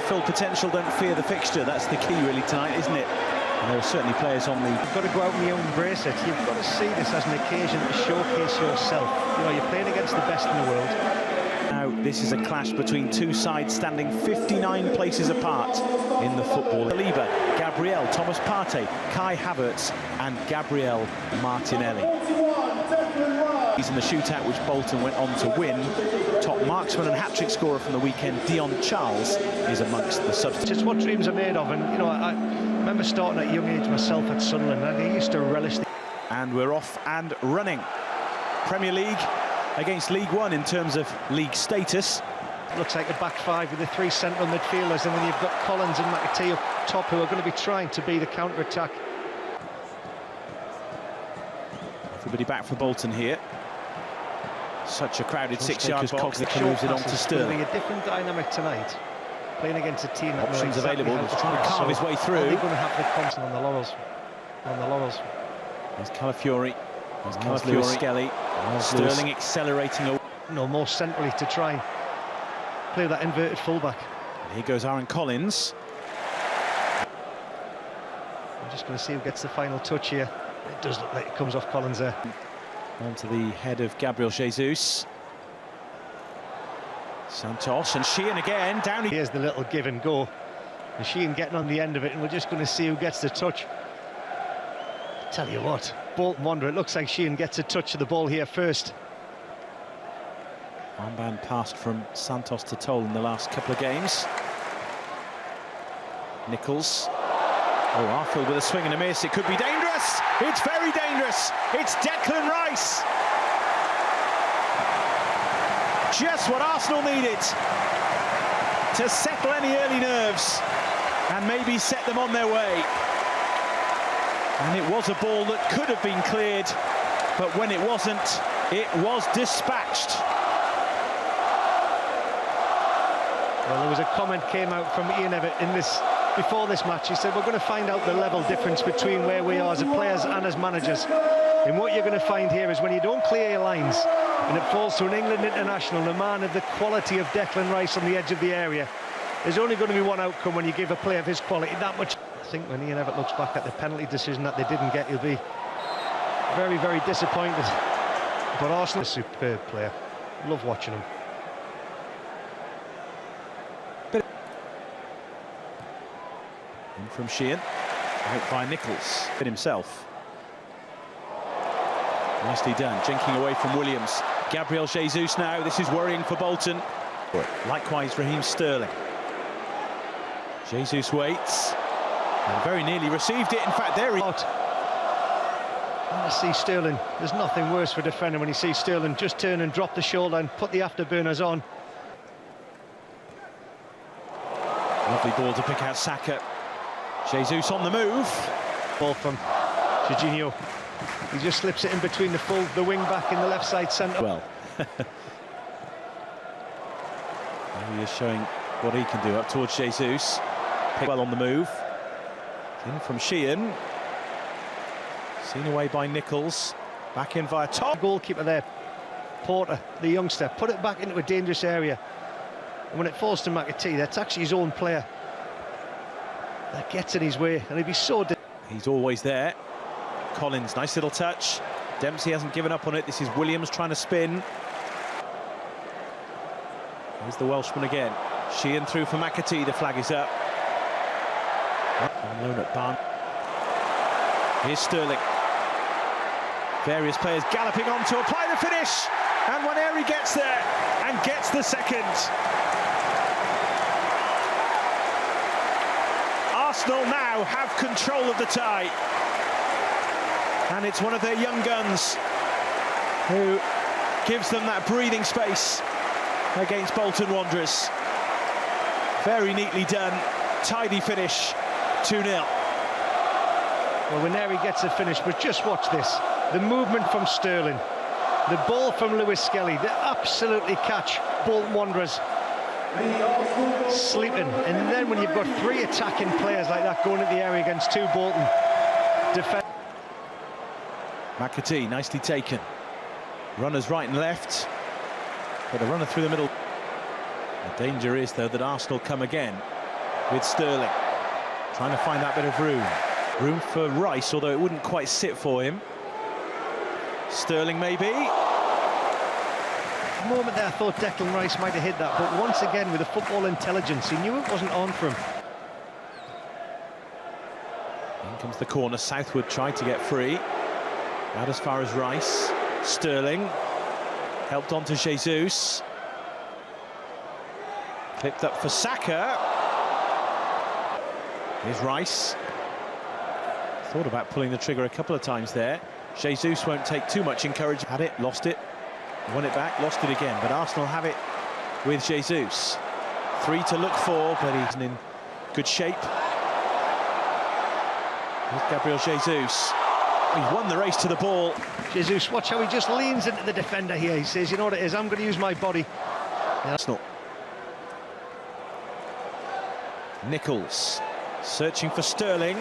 full potential, don't fear the fixture. That's the key really tonight, isn't it? And there are certainly players on the... You've got to go out and you embrace it. You've got to see this as an occasion to showcase yourself. You know, you're playing against the best in the world. Now, this is a clash between two sides standing 59 places apart in the football. Saliba, Gabriel, Thomas Partey, Kai Havertz and Gabriel Martinelli. He's in the shootout which Bolton went on to win. Top marksman and hat-trick scorer from the weekend, Dion Charles, is amongst the substitutes. It's what dreams are made of, and you know, I remember starting at a young age myself at Sunderland, and I used to relish the... And we're off and running. Premier League against League One in terms of league status. It looks like a back five with the three central midfielders, and then you've got Collins and McAtee up top who are going to be trying to be the counter-attack. Everybody back for Bolton here. Such a crowded six-yard box that moves it on to Sterling. It's going to be a different dynamic tonight, playing against a team that options exactly available. He's trying to carve his way through. They're going to have the constant on the laurels. There's Calafiori. There's Lewis Skelly. Sterling accelerating. No, more centrally to try and play that inverted fullback. And here goes Aaron Collins. I'm just going to see who gets the final touch here. It does look like it comes off Collins there. Onto the head of Gabriel Jesus. Santos and Sheehan again, down. Here's the little give and go. And Sheehan getting on the end of it, and we're just going to see who gets the touch. I tell you what, Bolton Wanderers, it looks like Sheehan gets a touch of the ball here first. Armband passed from Santos to Toll in the last couple of games. Nichols. Oh, Arfield with a swing and a miss. It could be dangerous. It's very dangerous. It's Declan Rice. Just what Arsenal needed to settle any early nerves and maybe set them on their way. And it was a ball that could have been cleared, but when it wasn't, it was dispatched. Well, there was a comment came out from Ian Evatt in this before this match. He said, we're going to find out the level difference between where we are as players and as managers. And what you're going to find here is when you don't clear your lines and it falls to an England international, a man of the quality of Declan Rice on the edge of the area, there's only going to be one outcome when you give a player of his quality that much. I think when Ian Evatt looks back at the penalty decision that they didn't get, he'll be very, very disappointed. But Arsenal is a superb player. Love watching him. From Sheehan, out by Nichols, hit himself. Nicely done, jinking away from Williams. Gabriel Jesus now, this is worrying for Bolton. Likewise, Raheem Sterling. Jesus waits, and very nearly received it. In fact, there he... When I see Sterling, there's nothing worse for a defender when you see Sterling just turn and drop the shoulder and put the afterburners on. Lovely ball to pick out Saka. Jesus on the move. Ball from Jorginho. He just slips it in between the wing back in the left side centre. Well, he is showing what he can do up towards Jesus. Pick well on the move. In from Sheehan. Seen away by Nichols. Back in via top. Goalkeeper there, Porter, the youngster, put it back into a dangerous area. And when it falls to McAtee, that's actually his own player that gets in his way, and he'd be so... He's always there. Collins, nice little touch. Dempsey hasn't given up on it. This is Williams trying to spin. Here's the Welshman again. Sheehan through for McAtee. The flag is up. On loan at Barn. Here's Sterling. Various players galloping on to apply the finish. And Nwaneri gets there and gets the second. Arsenal now have control of the tie, and it's one of their young guns who gives them that breathing space against Bolton Wanderers. Very neatly done, tidy finish, 2-0. Well, Nwaneri gets a finish, but just watch this. The movement from Sterling, the ball from Lewis Skelly, they absolutely catch Bolton Wanderers sleeping, and then when you've got three attacking players like that going at the area against two Bolton defenders. McAtee, nicely taken. Runners right and left, but a runner through the middle. The danger is, though, that Arsenal come again. with Sterling. Trying to find that bit of room. Room for Rice, although it wouldn't quite sit for him. Sterling maybe. The moment there I thought Declan Rice might have hit that, but once again with the football intelligence, he knew it wasn't on for him. In comes the corner. Southwood tried to get free. Out as far as Rice. Sterling helped on to Jesus. Clipped up for Saka. Here's Rice. Thought about pulling the trigger a couple of times there. Jesus won't take too much encouragement. Had it, lost it, won it back, lost it again. But Arsenal have it with Jesus. 3 to look for, but he's in good shape. Here's Gabriel Jesus. He's won the race to the ball. Jesus, watch how he just leans into the defender here. He says, you know what it is, I'm going to use my body. Arsenal. Nichols searching for Sterling.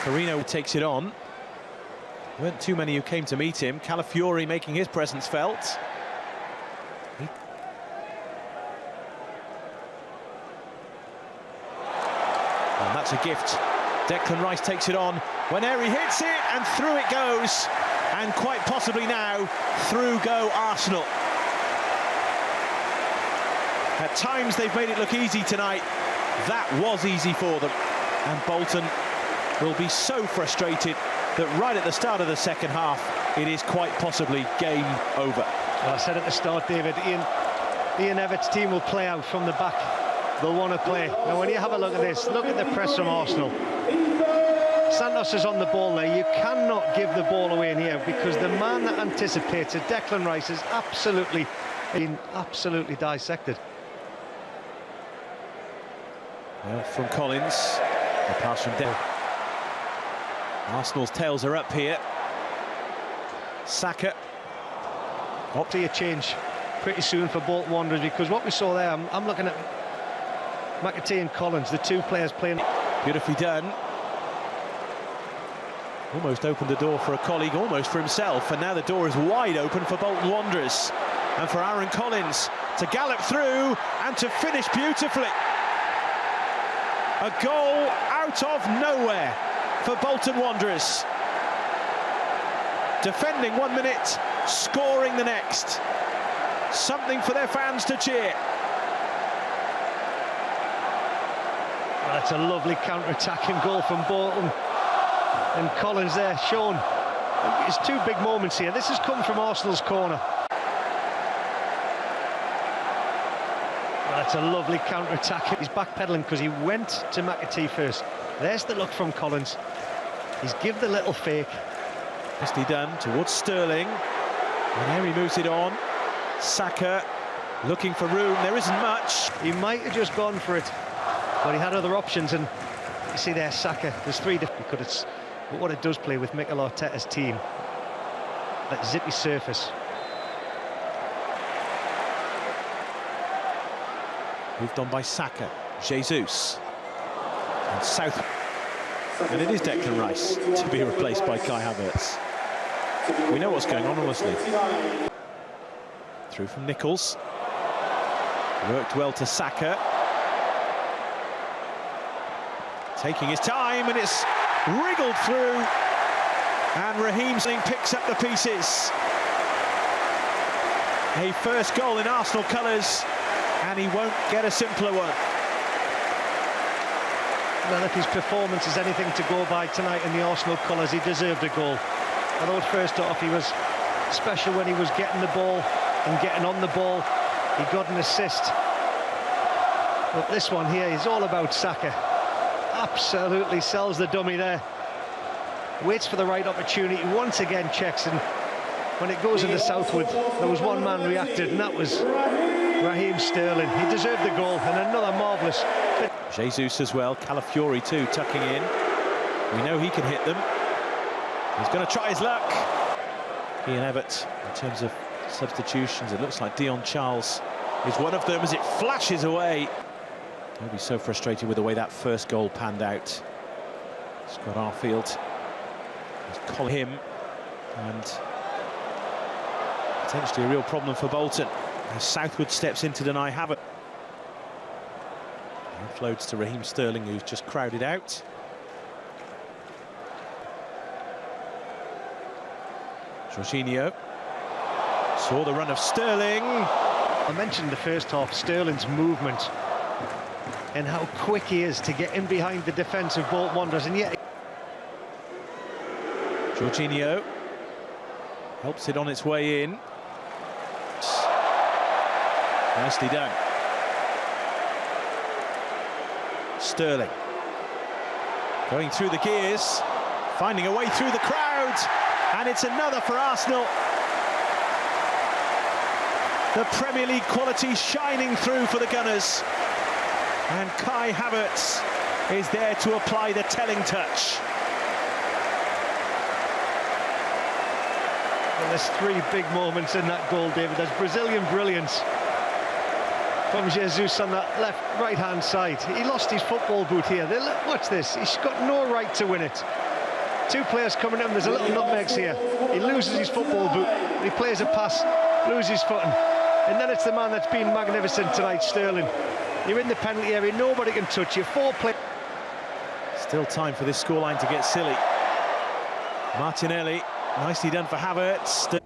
Carino takes it on. There weren't too many who came to meet him. Calafiori making his presence felt. And that's a gift. Declan Rice takes it on. Waneri hits it, and through it goes. And quite possibly now, through go Arsenal. At times they've made it look easy tonight. That was easy for them. And Bolton will be so frustrated that right at the start of the second half, it is quite possibly game over. Well, I said at the start, David, Ian Everett's team will play out from the back. They'll want to play. Now, when you have a look at this, look at the press from Arsenal. Santos is on the ball there. You cannot give the ball away in here because the man that anticipates it, Declan Rice, is absolutely dissected. Well, from Collins, the pass from Dell. Arsenal's tails are up here. Saka. Hope to see a change pretty soon for Bolton Wanderers, because what we saw there, I'm looking at McAtee and Collins, the two players playing. Beautifully done. Almost opened the door for a colleague, almost for himself, and now the door is wide open for Bolton Wanderers. And for Aaron Collins to gallop through and to finish beautifully. A goal out of nowhere for Bolton Wanderers. Defending 1 minute, scoring the next. Something for their fans to cheer. Well, that's a lovely counter-attacking goal from Bolton. And Collins there shown. It's two big moments here. This has come from Arsenal's corner. Well, that's a lovely counter-attack. He's backpedaling because he went to McAtee first. There's the look from Collins. He's give the little fake. Nicely done towards Sterling. And here he moves it on. Saka looking for room. There isn't much. He might have just gone for it, but he had other options. And you see there, Saka. There's three different. But what it does play with Mikel Arteta's team, that zippy surface. Moved on by Saka. Jesus. And South. And it is Declan Rice to be replaced by Kai Havertz. We know what's going on, honestly. Through from Nichols. Worked well to Saka. Taking his time, and it's wriggled through. And Raheem Sterling picks up the pieces. A first goal in Arsenal colours, and he won't get a simpler one. Well, if his performance is anything to go by tonight in the Arsenal colours, he deserved a goal. Although first off, he was special when he was getting the ball and getting on the ball. He got an assist. But this one here is all about Saka. Absolutely sells the dummy there. Waits for the right opportunity, once again checks, and when it goes into Southwood, there was one man reacted, and that was Raheem Sterling. He deserved the goal, and another marvellous. Jesus as well, Calafiori too, tucking in. We know he can hit them. He's going to try his luck. Ian Evatt, in terms of substitutions, it looks like Dion Charles is one of them as it flashes away. He'll be so frustrated with the way that first goal panned out. Scott Arfield has called him, and potentially a real problem for Bolton as Southwood steps in to deny Havertz. Offloads to Raheem Sterling, who's just crowded out. Jorginho saw the run of Sterling. I mentioned the first half, Sterling's movement and how quick he is to get in behind the defence of Bolton Wanderers, and yet Jorginho helps it on its way in. Nicely done. Sterling going through the gears, finding a way through the crowd, and it's another for Arsenal. The Premier League quality shining through for the Gunners, and Kai Havertz is there to apply the telling touch. Well, there's three big moments in that goal, David. There's Brazilian brilliance from Jesus on that right-hand side. He lost his football boot here. Watch this. He's got no right to win it. Two players coming in. There's a little nutmegs here. He loses his football boot. He plays a pass, loses footing, and then it's the man that's been magnificent tonight, Sterling. You're in the penalty area. Nobody can touch you. Still time for this scoreline to get silly. Martinelli, nicely done for Havertz.